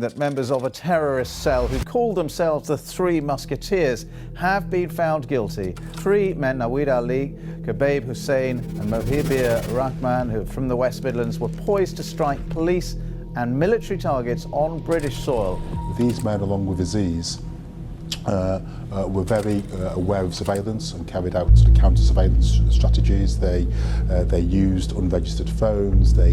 That members of a terrorist cell who called themselves the Three Musketeers have been found guilty. Three men, Naweed Ali, Khobaib Hussain and Mohibur, Rahman, who from the West Midlands, were poised to strike police and military targets on British soil. These men, along with Aziz, were very aware of surveillance and carried out counter-surveillance strategies. They used unregistered phones. They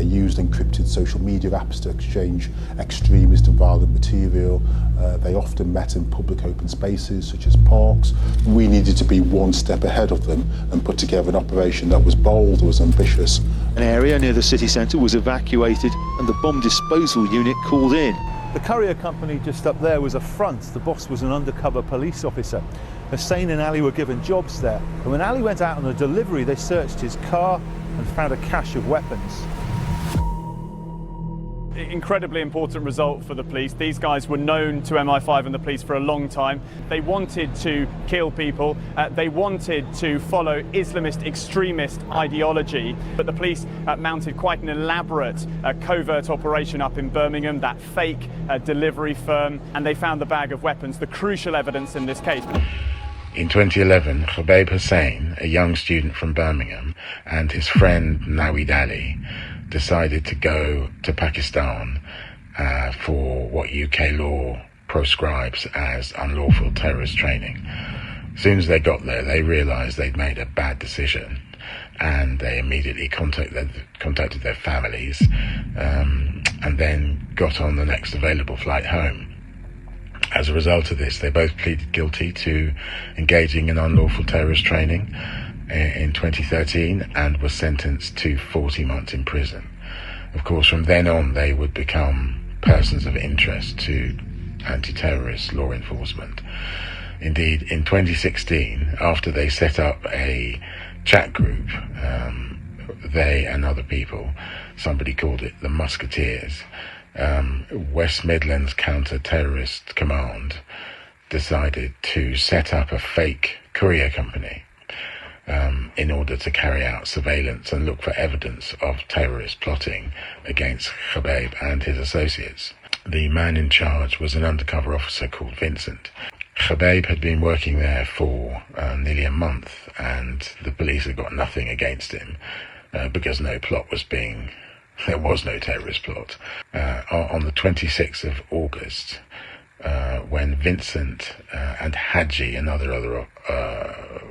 used encrypted social media apps to exchange extremist and violent material. They often met in public open spaces such as parks. We needed to be one step ahead of them and put together an operation that was bold, was ambitious. An area near the city centre was evacuated and the bomb disposal unit called in. The courier company just up there was a front. The boss was an undercover police officer. Hussain and Ali were given jobs there. And when Ali went out on a delivery, they searched his car and found a cache of weapons. Incredibly important result for the police. These guys were known to MI5 and the police for a long time. They wanted to kill people. They wanted to follow Islamist extremist ideology. But the police mounted quite an elaborate covert operation up in Birmingham, that fake delivery firm, and they found the bag of weapons, the crucial evidence in this case. In 2011, Khobaib Hussain, a young student from Birmingham, and his friend Naweed Ali decided to go to Pakistan for what UK law proscribes as unlawful terrorist training. As soon as they got there, they realised they'd made a bad decision, and they immediately contacted their families and then got on the next available flight home. As a result of this, they both pleaded guilty to engaging in unlawful terrorist training in 2013 and were sentenced to 40 months in prison. Of course, from then on, they would become persons of interest to anti-terrorist law enforcement. Indeed, in 2016, after they set up a chat group, they and other people, somebody called it the Musketeers, West Midlands Counter-Terrorist Command decided to set up a fake courier company in order to carry out surveillance and look for evidence of terrorist plotting against Khobaib and his associates. The man in charge was an undercover officer called Vincent. Khobaib had been working there for nearly a month, and the police had got nothing against him because there was no terrorist plot. On the 26th of August, when Vincent and Haji, another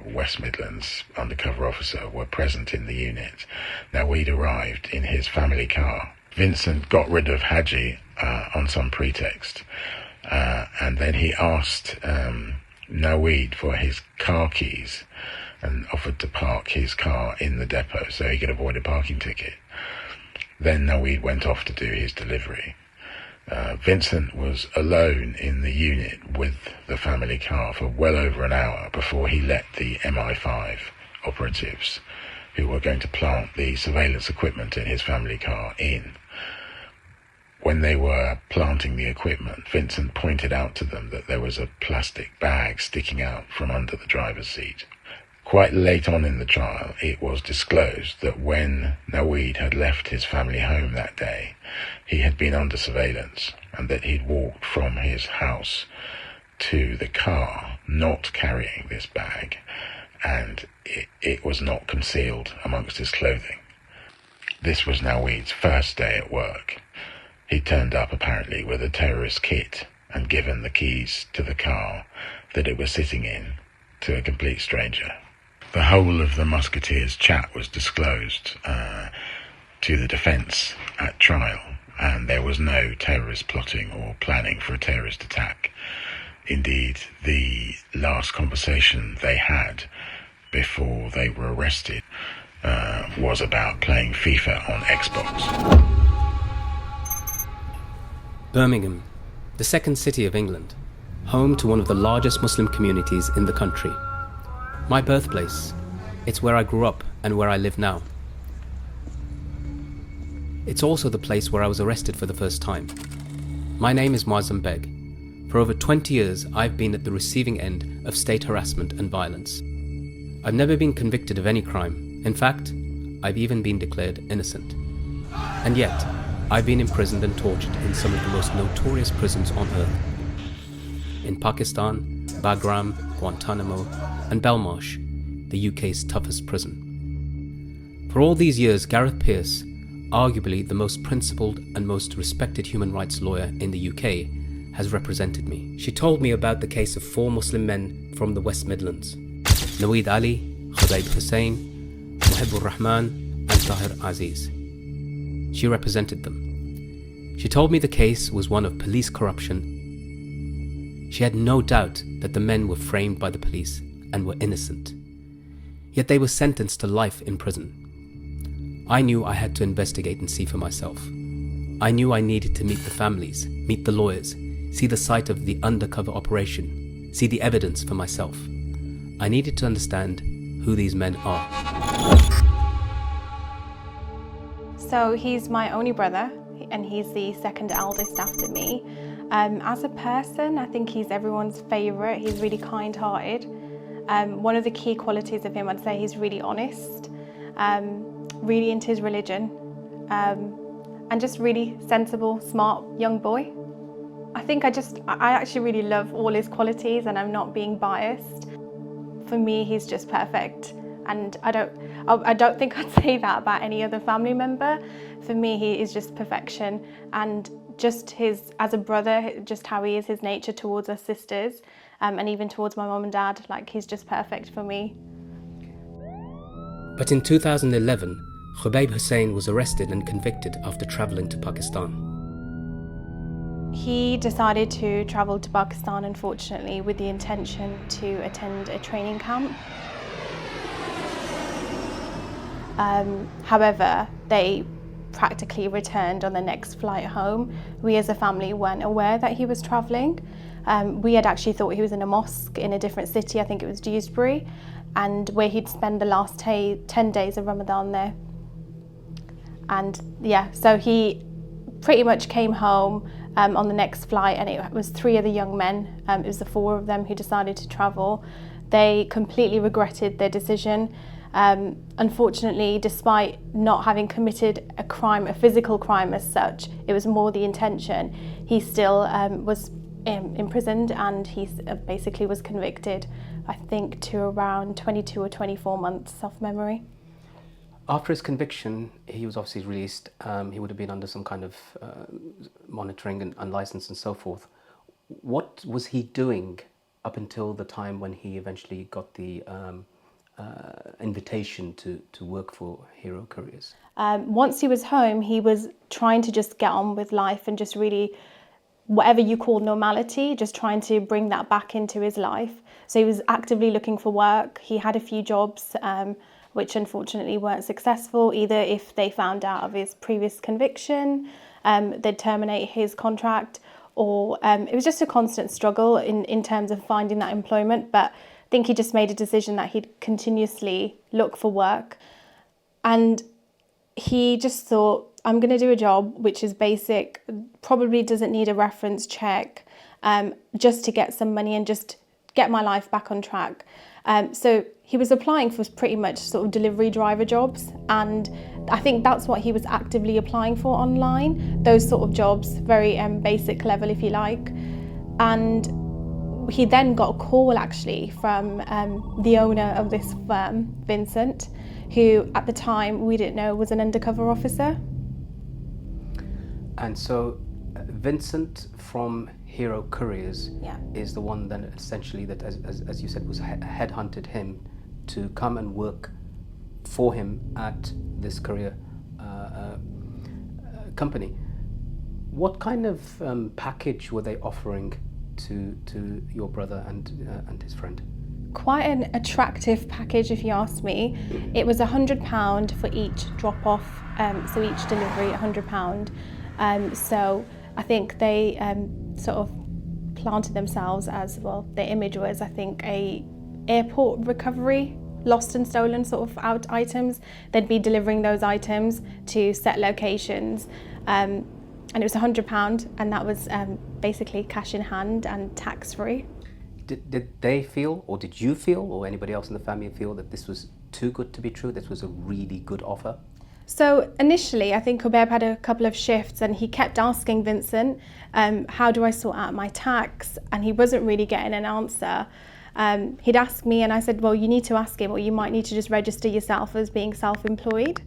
West Midlands undercover officer, were present in the unit, Naweed arrived in his family car. Vincent got rid of Haji on some pretext, and then he asked Naweed for his car keys and offered to park his car in the depot so he could avoid a parking ticket. Then Naweed went off to do his delivery. Vincent was alone in the unit with the family car for well over an hour before he let the MI5 operatives, who were going to plant the surveillance equipment in his family car, in. When they were planting the equipment, Vincent pointed out to them that there was a plastic bag sticking out from under the driver's seat. Quite late on in the trial, it was disclosed that when Naweed had left his family home that day, he had been under surveillance and that he'd walked from his house to the car not carrying this bag, and it was not concealed amongst his clothing. This was Naweed's first day at work. He turned up apparently with a terrorist kit and given the keys to the car that it was sitting in to a complete stranger. The whole of the Musketeers' chat was disclosed to the defence at trial, and there was no terrorist plotting or planning for a terrorist attack. Indeed, the last conversation they had before they were arrested was about playing FIFA on Xbox. Birmingham, the second city of England, home to one of the largest Muslim communities in the country. My birthplace. It's where I grew up and where I live now. It's also the place where I was arrested for the first time. My name is Moazzam Begg. For over 20 years, I've been at the receiving end of state harassment and violence. I've never been convicted of any crime. In fact, I've even been declared innocent. And yet, I've been imprisoned and tortured in some of the most notorious prisons on earth. In Pakistan, Bagram, Guantanamo, and Belmarsh, the UK's toughest prison. For all these years, Gareth Pearce, arguably the most principled and most respected human rights lawyer in the UK, has represented me. She told me about the case of 4 Muslim men from the West Midlands: Naweed Ali, Khobaib Hussain, Mohibur Rahman, and Tahir Aziz. She represented them. She told me the case was one of police corruption. She had no doubt that the men were framed by the police and were innocent. Yet they were sentenced to life in prison. I knew I had to investigate and see for myself. I knew I needed to meet the families, meet the lawyers, see the site of the undercover operation, see the evidence for myself. I needed to understand who these men are. So he's my only brother, and he's the second eldest after me. As a person, I think he's everyone's favourite. He's really kind-hearted. One of the key qualities of him, I'd say he's really honest, really into his religion, and just really sensible, smart young boy. I think I actually really love all his qualities, and I'm not being biased. For me, he's just perfect. And I don't think I'd say that about any other family member. For me, he is just perfection, and just as a brother, just how he is, his nature towards us sisters, and even towards my mum and dad, like he's just perfect for me. But in 2011, Khobaib Hussain was arrested and convicted after travelling to Pakistan. He decided to travel to Pakistan, unfortunately, with the intention to attend a training camp. However, they practically returned on the next flight home. We as a family weren't aware that he was travelling. We had actually thought he was in a mosque in a different city, I think it was Dewsbury, and where he'd spend the last 10 days of Ramadan there. And yeah, so he pretty much came home on the next flight, and it was 3 other young men. It was the 4 of them who decided to travel. They completely regretted their decision. Unfortunately, despite not having committed a crime, a physical crime as such, it was more the intention. He still was imprisoned, and he basically was convicted, I think, to around 22 or 24 months off memory. After his conviction, he was obviously released. He would have been under some kind of monitoring and license and so forth. What was he doing up until the time when he eventually got the invitation to work for Hero Couriers? Once he was home, he was trying to just get on with life and just really, whatever you call normality, just trying to bring that back into his life. So he was actively looking for work. He had a few jobs, which unfortunately weren't successful. Either if they found out of his previous conviction, they'd terminate his contract, or it was just a constant struggle in terms of finding that employment. But I think he just made a decision that he'd continuously look for work. And he just thought, I'm going to do a job which is basic, probably doesn't need a reference check, just to get some money and just get my life back on track. So he was applying for pretty much sort of delivery driver jobs, and I think that's what he was actively applying for online, those sort of jobs, very basic level if you like. And he then got a call actually from the owner of this firm, Vincent, who at the time we didn't know was an undercover officer. And so Vincent from Hero Couriers is the one then essentially that, as you said, was headhunted him to come and work for him at this courier company. What kind of package were they offering to your brother and his friend? Quite an attractive package, if you ask me. It was £100 for each drop-off, so each delivery £100. So I think they sort of planted themselves as, well, their image was, I think, a airport recovery, lost and stolen sort of items. They'd be delivering those items to set locations. And it was £100, and that was basically cash in hand and tax-free. Did they feel, or did you feel, or anybody else in the family feel that this was too good to be true? This was a really good offer? So initially, I think Khobaib had a couple of shifts and he kept asking Vincent, how do I sort out my tax? And he wasn't really getting an answer. He'd ask me and I said, well, you need to ask him, or you might need to just register yourself as being self-employed.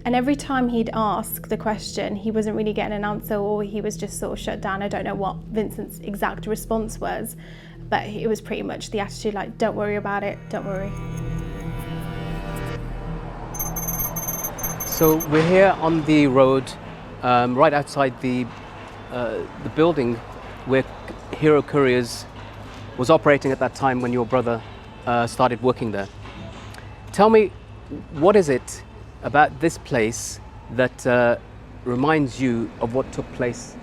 And every time he'd ask the question, he wasn't really getting an answer, or he was just sort of shut down. I don't know what Vincent's exact response was, but it was pretty much the attitude like, don't worry about it, don't worry. So we're here on the road, right outside the building where Hero Couriers was operating at that time when your brother started working there. Tell me, what is it about this place that reminds you of what took place?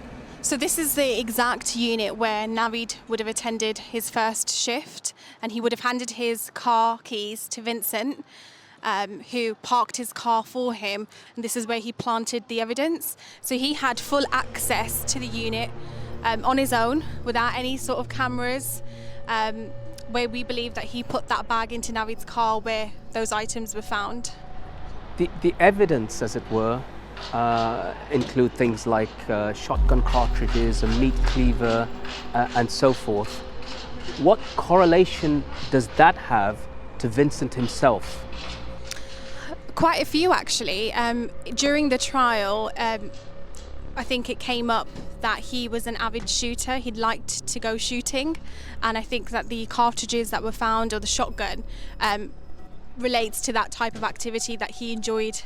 So this is the exact unit where Naweed would have attended his first shift, and he would have handed his car keys to Vincent, who parked his car for him, and this is where he planted the evidence. So he had full access to the unit on his own, without any sort of cameras, where we believe that he put that bag into Naweed's car where those items were found. The evidence, as it were, include things like shotgun cartridges, a meat cleaver, and so forth. What correlation does that have to Vincent himself? Quite a few, actually. During the trial, I think it came up that he was an avid shooter. He'd liked to go shooting, and I think that the cartridges that were found, or the shotgun, relates to that type of activity that he enjoyed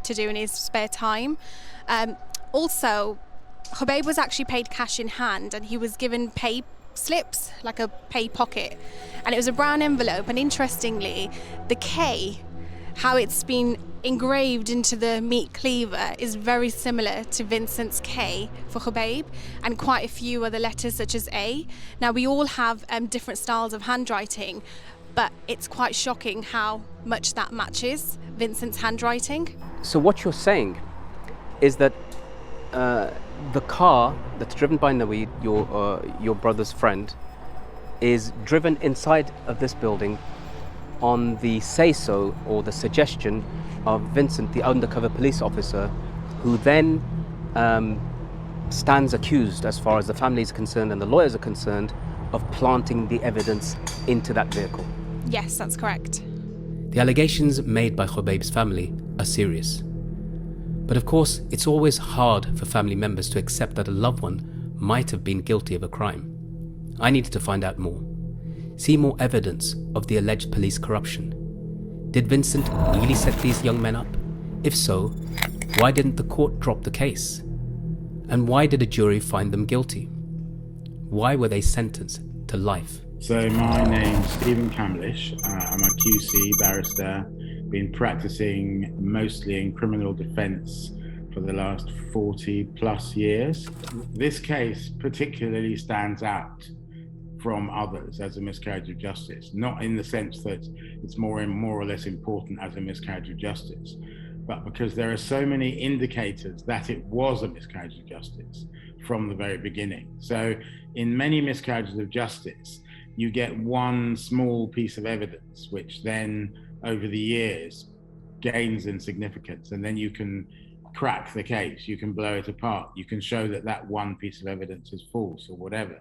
to do in his spare time. Also, Khobaib was actually paid cash in hand, and he was given pay slips, like a pay pocket, and it was a brown envelope. And interestingly, the K, how it's been engraved into the meat cleaver, is very similar to Vincent's K for Khobaib, and quite a few other letters such as A. Now, we all have different styles of handwriting, but it's quite shocking how much that matches Vincent's handwriting. So what you're saying is that the car that's driven by Naweed, your brother's friend, is driven inside of this building on the say-so or the suggestion of Vincent, the undercover police officer, who then stands accused, as far as the family is concerned and the lawyers are concerned, of planting the evidence into that vehicle. Yes, that's correct. The allegations made by Khobaib's family are serious. But of course, it's always hard for family members to accept that a loved one might have been guilty of a crime. I needed to find out more. See more evidence of the alleged police corruption. Did Vincent really set these young men up? If so, why didn't the court drop the case? And why did a jury find them guilty? Why were they sentenced to life? So my name's Stephen Camlish. I'm a QC barrister, been practicing mostly in criminal defence for the last 40 plus years. This case particularly stands out from others as a miscarriage of justice, not in the sense that it's more or less important as a miscarriage of justice, but because there are so many indicators that it was a miscarriage of justice from the very beginning. So in many miscarriages of justice, you get one small piece of evidence, which then over the years gains in significance, and then you can crack the case, you can blow it apart, you can show that that one piece of evidence is false or whatever.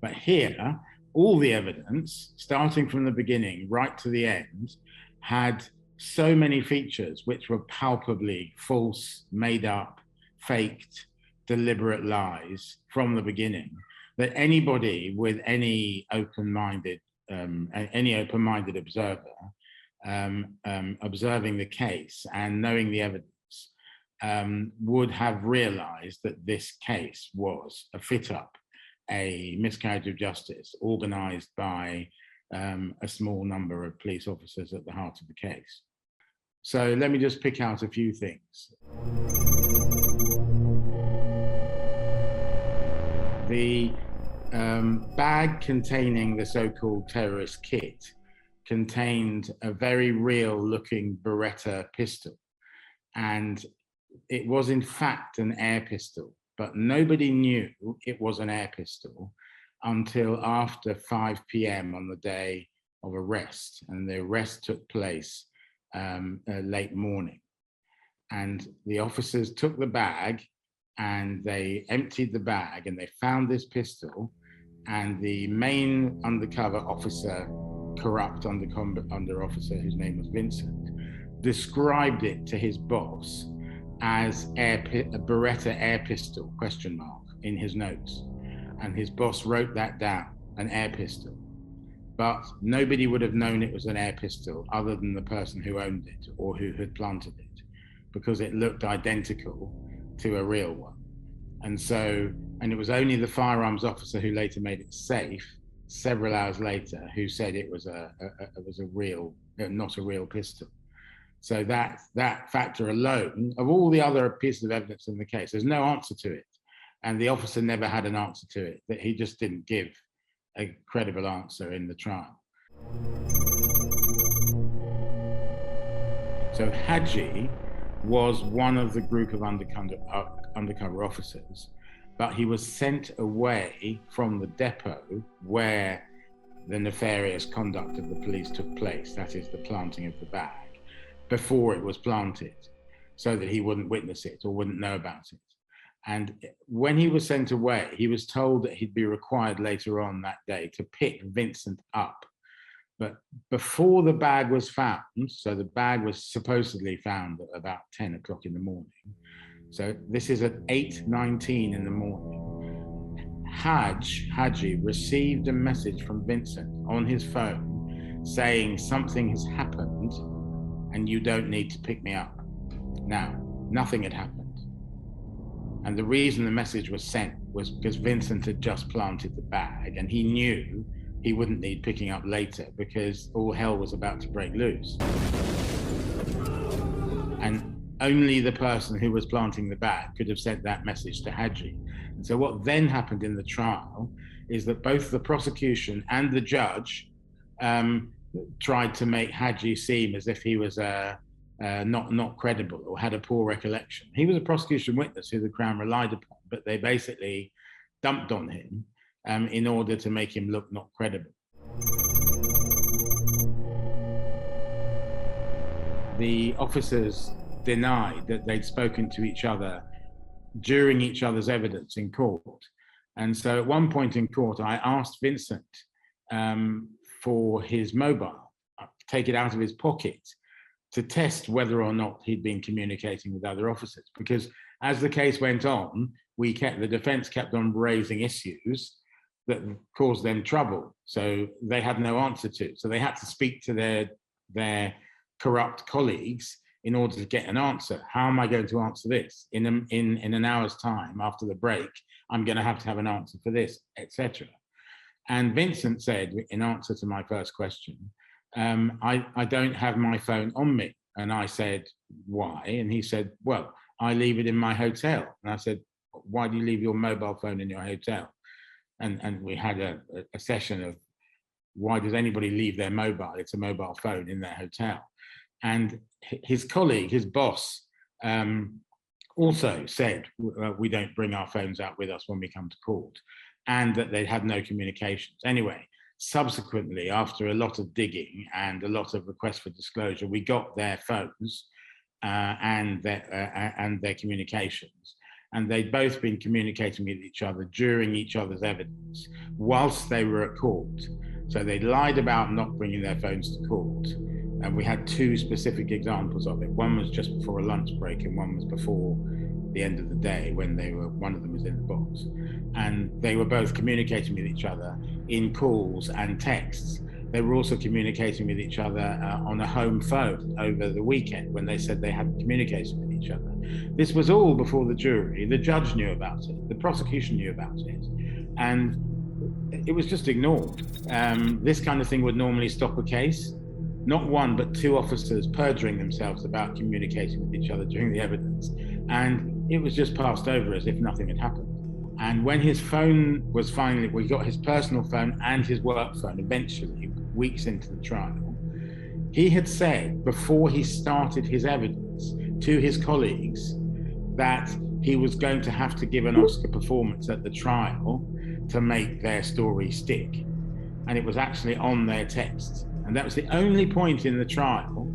But here, all the evidence, starting from the beginning right to the end, had so many features which were palpably false, made up, faked, deliberate lies from the beginning, that anybody with any open-minded observer observing the case and knowing the evidence would have realized that this case was a fit-up, a miscarriage of justice organized by a small number of police officers at the heart of the case. So let me just pick out a few things. The bag containing the so-called terrorist kit contained a very real looking Beretta pistol, and it was in fact an air pistol, but nobody knew it was an air pistol until after 5 p.m. on the day of arrest, and the arrest took place late morning. And the officers took the bag and they emptied the bag and they found this pistol, and the main undercover officer, corrupt under officer, whose name was Vincent, described it to his boss as a Beretta air pistol, ? In his notes. And his boss wrote that down, an air pistol. But nobody would have known it was an air pistol other than the person who owned it or who had planted it, because it looked identical to a real one. And it was only the firearms officer who later made it safe several hours later who said it was not a real pistol. So that factor alone, of all the other pieces of evidence in the case, there's no answer to it. And the officer never had an answer to it, that he just didn't give a credible answer in the trial. So Haji was one of the group of undercover officers, but he was sent away from the depot where the nefarious conduct of the police took place, that is the planting of the bag, before it was planted, so that he wouldn't witness it or wouldn't know about it. And when he was sent away, he was told that he'd be required later on that day to pick Vincent up. But before the bag was found, so the bag was supposedly found at about 10 o'clock in the morning. So this is at 8:19 in the morning. Haji received a message from Vincent on his phone saying something has happened and you don't need to pick me up. Now, nothing had happened. And the reason the message was sent was because Vincent had just planted the bag and he knew he wouldn't need picking up later because all hell was about to break loose. And only the person who was planting the bag could have sent that message to Haji. And so what then happened in the trial is that both the prosecution and the judge tried to make Haji seem as if he was not credible or had a poor recollection. He was a prosecution witness who the Crown relied upon, but they basically dumped on him in order to make him look not credible. The officers denied that they'd spoken to each other during each other's evidence in court. And so at one point in court, I asked Vincent for his mobile, take it out of his pocket, to test whether or not he'd been communicating with other officers. Because as the case went on, the defense kept on raising issues that caused them trouble. So they had no answer to. So they had to speak to their corrupt colleagues in order to get an answer. How am I going to answer this? In an hour's time after the break, I'm going to have an answer for this, etc. And Vincent said, in answer to my first question, I don't have my phone on me. And I said, why? And he said, well, I leave it in my hotel. And I said, why do you leave your mobile phone in your hotel? And we had a session of, why does anybody leave their mobile? It's a mobile phone in their hotel. And his colleague, his boss, also said, we don't bring our phones out with us when we come to court, and that they had no communications. Anyway, subsequently, after a lot of digging and a lot of requests for disclosure, we got their phones and their communications. And they'd both been communicating with each other during each other's evidence whilst they were at court. So they lied about not bringing their phones to court. And we had two specific examples of it. One was just before a lunch break and one was before the end of the day when one of them was in the box. And they were both communicating with each other in calls and texts. They were also communicating with each other on a home phone over the weekend when they said they hadn't communicated with each other. This was all before the jury. The judge knew about it. The prosecution knew about it. And it was just ignored. This kind of thing would normally stop a case. Not one, but two officers perjuring themselves about communicating with each other during the evidence. And it was just passed over as if nothing had happened. And when his phone was finally, we got his personal phone and his work phone eventually, weeks into the trial, he had said before he started his evidence to his colleagues that he was going to have to give an Oscar performance at the trial to make their story stick. And it was actually on their text. And that was the only point in the trial,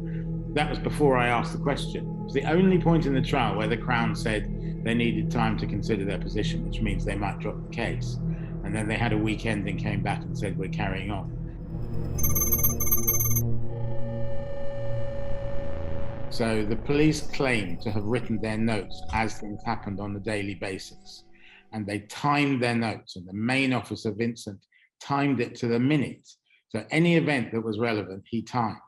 that was before I asked the question, it was the only point in the trial where the Crown said they needed time to consider their position, which means they might drop the case. And then they had a weekend and came back and said, we're carrying on. So the police claim to have written their notes as things happened on a daily basis. And they timed their notes, and the main officer, Vincent, timed it to the minute. So any event that was relevant, he timed.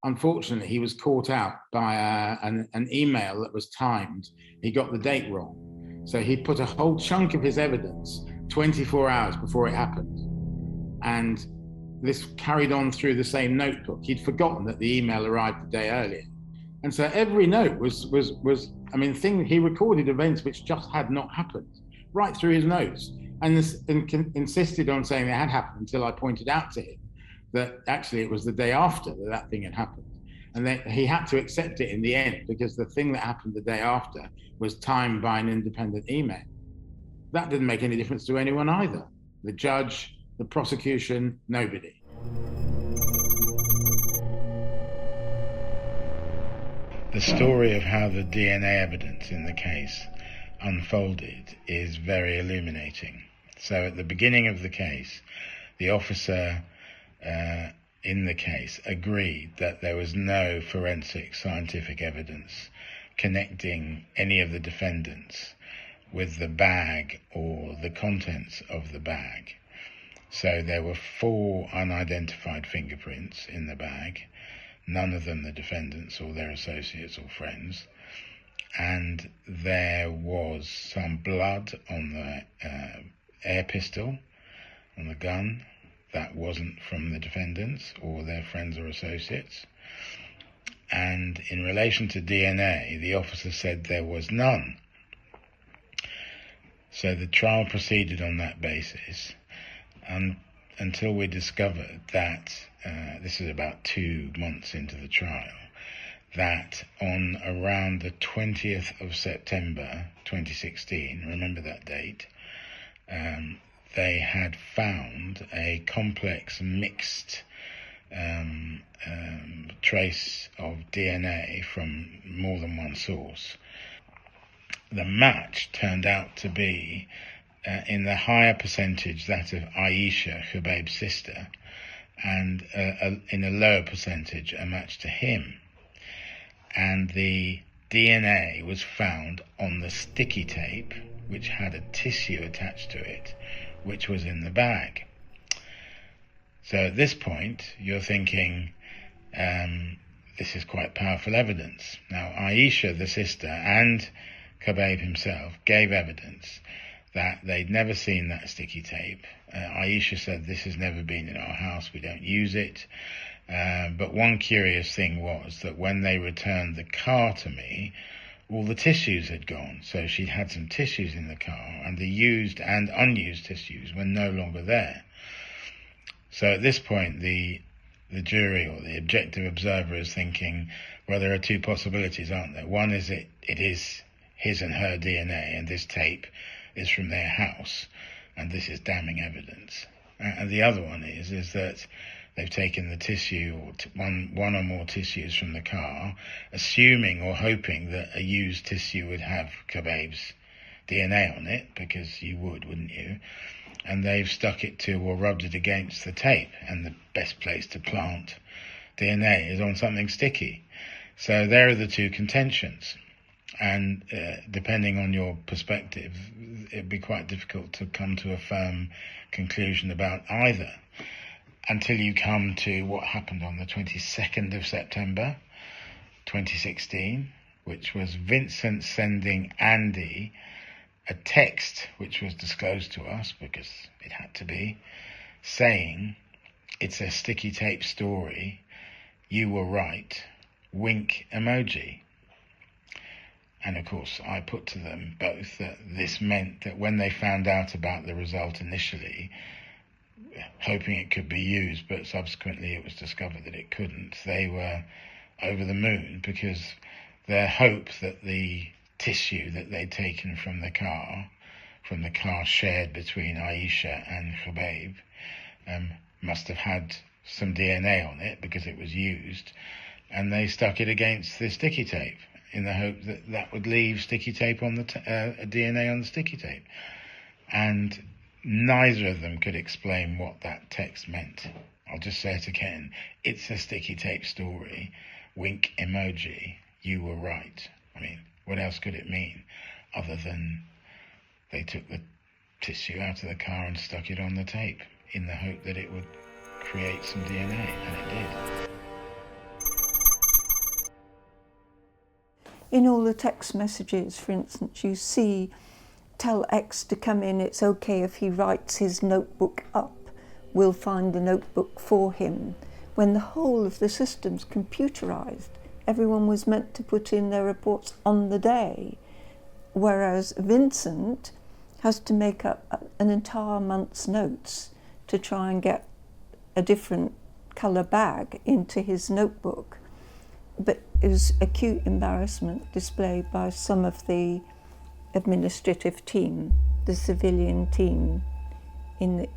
Unfortunately, he was caught out by an email that was timed. He got the date wrong. So he put a whole chunk of his evidence 24 hours before it happened. And this carried on through the same notebook. He'd forgotten that the email arrived the day earlier. And so every note was he recorded events which just had not happened, right through his notes, and insisted on saying they had happened until I pointed out to him that actually it was the day after that thing had happened. And then he had to accept it in the end, because the thing that happened the day after was timed by an independent email. That didn't make any difference to anyone either. The judge, the prosecution, nobody. The story of how the DNA evidence in the case unfolded is very illuminating. So at the beginning of the case, the officer in the case agreed that there was no forensic scientific evidence connecting any of the defendants with the bag or the contents of the bag. So there were 4 unidentified fingerprints in the bag, none of them the defendants or their associates or friends, and there was some blood on the air pistol, on the gun, that wasn't from the defendants or their friends or associates. And in relation to DNA, the officer said there was none. So the trial proceeded on that basis, until we discovered that, this is about 2 months into the trial, that on around the 20th of September 2016, remember that date, they had found a complex mixed trace of DNA from more than one source. The match turned out to be in the higher percentage that of Aisha, Khobaib's sister, and in a lower percentage a match to him. And the DNA was found on the sticky tape, which had a tissue attached to it, which was in the bag. So at this point, you're thinking, this is quite powerful evidence. Now, Aisha, the sister, and Khobaib himself gave evidence that they'd never seen that sticky tape. Aisha said, this has never been in our house, we don't use it. But one curious thing was that when they returned the car to me, all the tissues had gone. So she'd had some tissues in the car, and the used and unused tissues were no longer there. So at this point, the jury or the objective observer is thinking, well, there are 2 possibilities, aren't there? One is it is his and her DNA, and this tape is from their house, and this is damning evidence. And the other one is that they've taken the tissue, or one or more tissues from the car, assuming or hoping that a used tissue would have Khobaib's DNA on it, because you would, wouldn't you? And they've stuck it to or rubbed it against the tape, and the best place to plant DNA is on something sticky. So there are the 2 contentions. And depending on your perspective, it'd be quite difficult to come to a firm conclusion about either, until you come to what happened on the 22nd of September 2016, which was Vincent sending Andy a text, which was disclosed to us because it had to be, saying, it's a sticky tape story, you were right, wink emoji. And of course, I put to them both that this meant that when they found out about the result initially, hoping it could be used, but subsequently it was discovered that it couldn't, they were over the moon, because their hope that the tissue that they'd taken from the car shared between Aisha and Khobaib, must have had some DNA on it because it was used, and they stuck it against the sticky tape in the hope that that would leave sticky tape on the DNA on the sticky tape. And neither of them could explain what that text meant. I'll just say it again. It's a sticky tape story. Wink emoji. You were right. I mean, what else could it mean other than they took the tissue out of the car and stuck it on the tape in the hope that it would create some DNA, and it did. In all the text messages, for instance, you see, tell X to come in, it's okay if he writes his notebook up, we'll find the notebook for him. When the whole of the system's computerised, everyone was meant to put in their reports on the day, whereas Vincent has to make up an entire month's notes to try and get a different colour bag into his notebook. But it was acute embarrassment displayed by some of the administrative team, the civilian team in the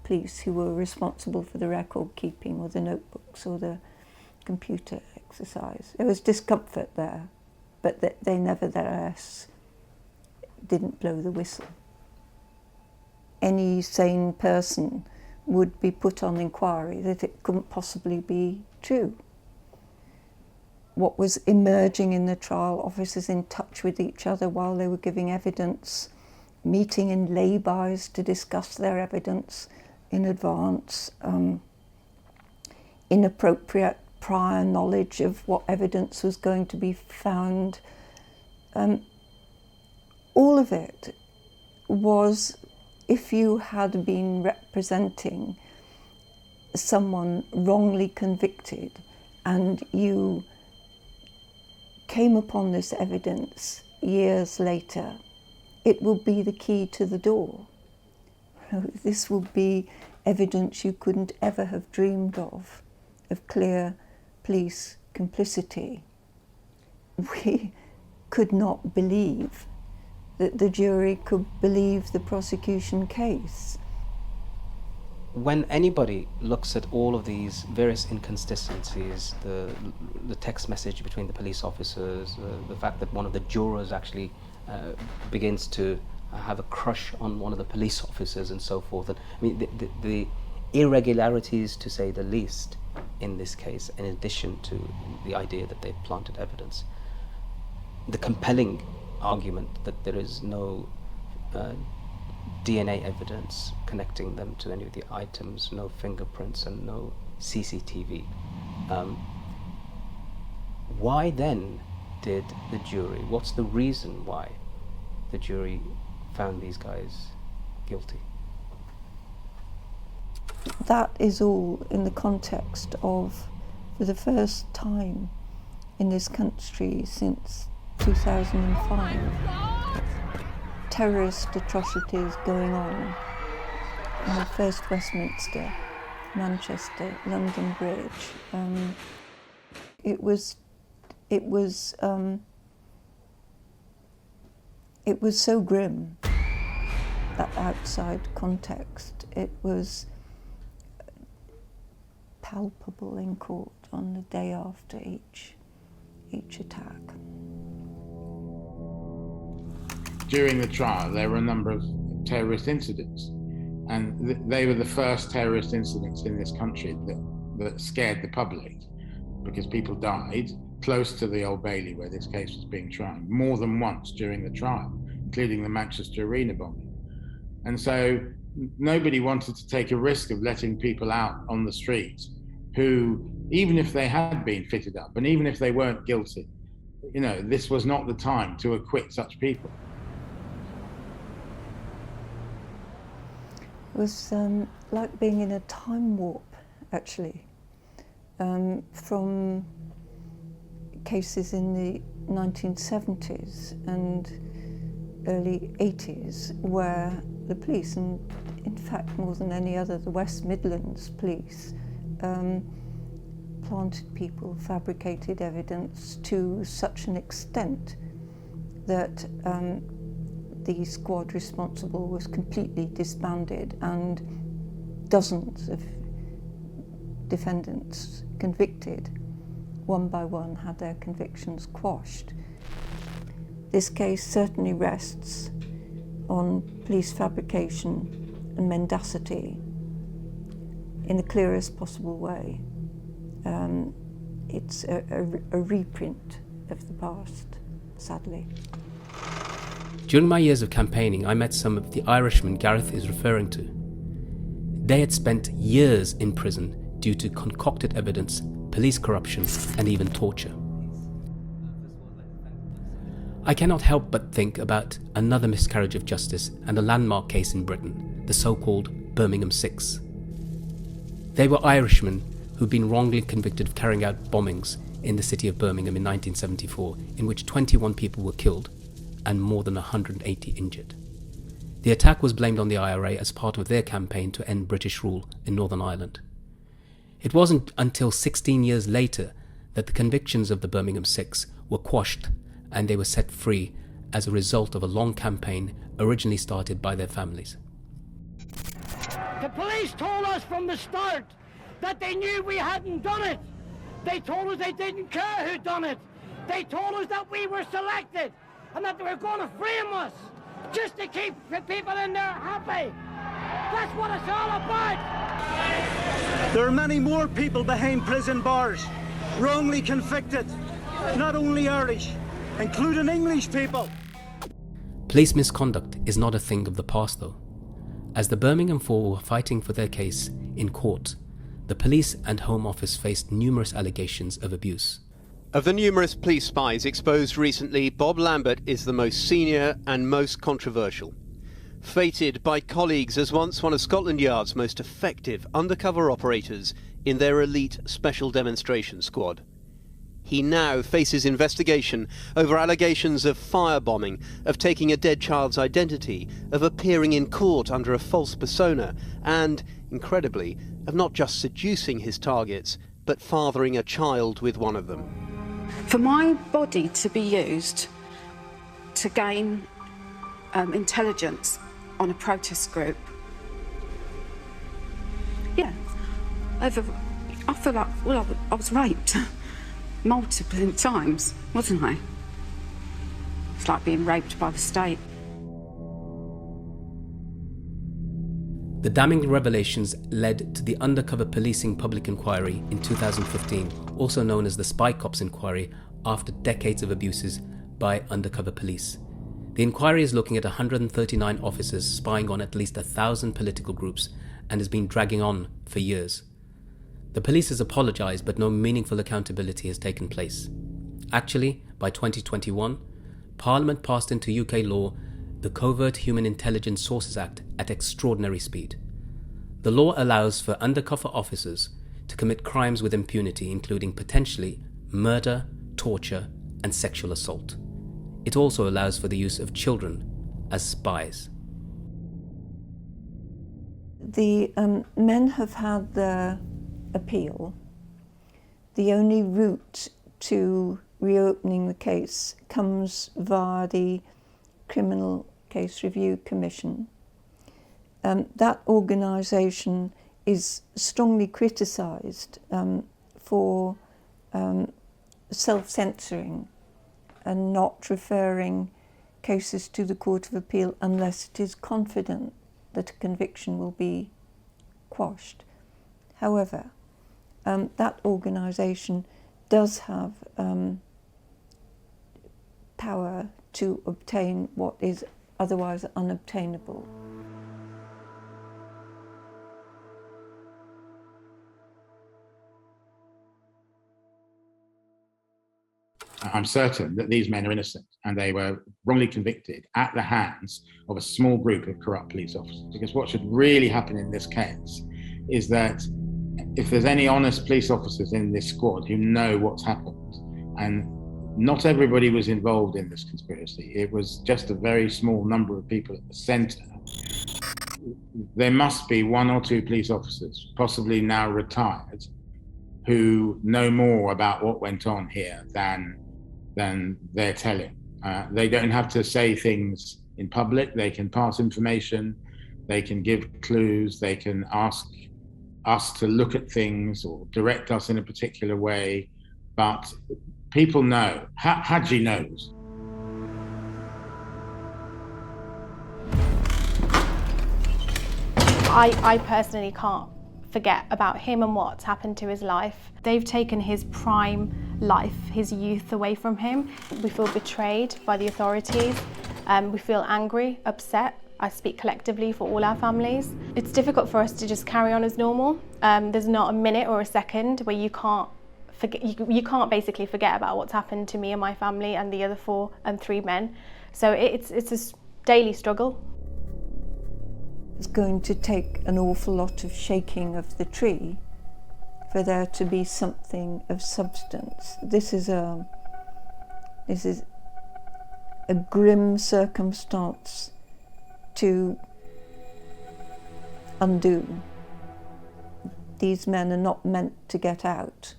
police who were responsible for the record keeping or the notebooks or the computer exercise. There was discomfort there, but they nevertheless didn't blow the whistle. Any sane person would be put on inquiry that it couldn't possibly be true. What was emerging in the trial, officers in touch with each other while they were giving evidence, meeting in lay-bys to discuss their evidence in advance, inappropriate prior knowledge of what evidence was going to be found. All of it was, if you had been representing someone wrongly convicted and you came upon this evidence years later, it will be the key to the door. This will be evidence you couldn't ever have dreamed of clear police complicity. We could not believe that the jury could believe the prosecution case. When anybody looks at all of these various inconsistencies, the text message between the police officers, the fact that one of the jurors actually begins to have a crush on one of the police officers and so forth, and I mean the irregularities, to say the least, in this case, in addition to the idea that they planted evidence, the compelling argument that there is no DNA evidence connecting them to any of the items, no fingerprints and no CCTV. Why then did the jury, what's the reason why the jury found these guys guilty? That is all in the context of, for the first time in this country since 2005, terrorist atrocities going on in the first Westminster, Manchester, London Bridge. It was so grim, that outside context. It was palpable in court on the day after each attack. During the trial, there were a number of terrorist incidents, and they were the first terrorist incidents in this country that scared the public, because people died close to the Old Bailey where this case was being tried, more than once during the trial, including the Manchester Arena bombing. And so nobody wanted to take a risk of letting people out on the street who, even if they had been fitted up and even if they weren't guilty, you know, this was not the time to acquit such people. It was like being in a time warp, actually, from cases in the 1970s and early 80s, where the police, and in fact more than any other, the West Midlands police, planted people, fabricated evidence to such an extent that the squad responsible was completely disbanded, and dozens of defendants convicted, one by one, had their convictions quashed. This case certainly rests on police fabrication and mendacity in the clearest possible way. It's a reprint of the past, sadly. During my years of campaigning, I met some of the Irishmen Gareth is referring to. They had spent years in prison due to concocted evidence, police corruption, and even torture. I cannot help but think about another miscarriage of justice and a landmark case in Britain, the so-called Birmingham Six. They were Irishmen who'd been wrongly convicted of carrying out bombings in the city of Birmingham in 1974, in which 21 people were killed and more than 180 injured. The attack was blamed on the IRA as part of their campaign to end British rule in Northern Ireland. It wasn't until 16 years later that the convictions of the Birmingham Six were quashed and they were set free as a result of a long campaign originally started by their families. The police told us from the start that they knew we hadn't done it. They told us they didn't care who done it. They told us that we were selected and that they were going to frame us just to keep the people in there happy. That's what it's all about. There are many more people behind prison bars, wrongly convicted, not only Irish, including English people. Police misconduct is not a thing of the past though. As the Birmingham Four were fighting for their case in court, the police and Home Office faced numerous allegations of abuse. Of the numerous police spies exposed recently, Bob Lambert is the most senior and most controversial. Fated by colleagues as once one of Scotland Yard's most effective undercover operators in their elite special demonstration squad. He now faces investigation over allegations of firebombing, of taking a dead child's identity, of appearing in court under a false persona, and, incredibly, of not just seducing his targets, but fathering a child with one of them. For my body to be used to gain intelligence on a protest group, yeah, I feel like, well, I was raped multiple times, wasn't I? It's like being raped by the state. The damning revelations led to the Undercover Policing Public Inquiry in 2015, also known as the Spy Cops Inquiry, after decades of abuses by undercover police. The inquiry is looking at 139 officers spying on at least 1,000 political groups and has been dragging on for years. The police has apologised, but no meaningful accountability has taken place. Actually, by 2021, Parliament passed into UK law the Covert Human Intelligence Sources Act at extraordinary speed. The law allows for undercover officers to commit crimes with impunity, including potentially murder, torture, and sexual assault. It also allows for the use of children as spies. The men have had their appeal. The only route to reopening the case comes via the Criminal Case Review Commission. That organisation is strongly criticised for self-censoring and not referring cases to the Court of Appeal unless it is confident that a conviction will be quashed. However, that organisation does have power to obtain what is otherwise unobtainable. I'm certain that these men are innocent and they were wrongly convicted at the hands of a small group of corrupt police officers. Because what should really happen in this case is that if there's any honest police officers in this squad who know what's happened, and not everybody was involved in this conspiracy, it was just a very small number of people at the centre, there must be one or two police officers, possibly now retired, who know more about what went on here than they're telling. They don't have to say things in public. They can pass information, they can give clues, they can ask us to look at things or direct us in a particular way, but people know. Haji knows. I personally can't forget about him and what's happened to his life. They've taken his prime life, his youth away from him. We feel betrayed by the authorities. We feel angry, upset. I speak collectively for all our families. It's difficult for us to just carry on as normal. There's not a minute or a second where you can't forget, you can't basically forget about what's happened to me and my family and the other 3 men. So it's a daily struggle. It's going to take an awful lot of shaking of the tree for there to be something of substance. This is a grim circumstance to undo. These men are not meant to get out.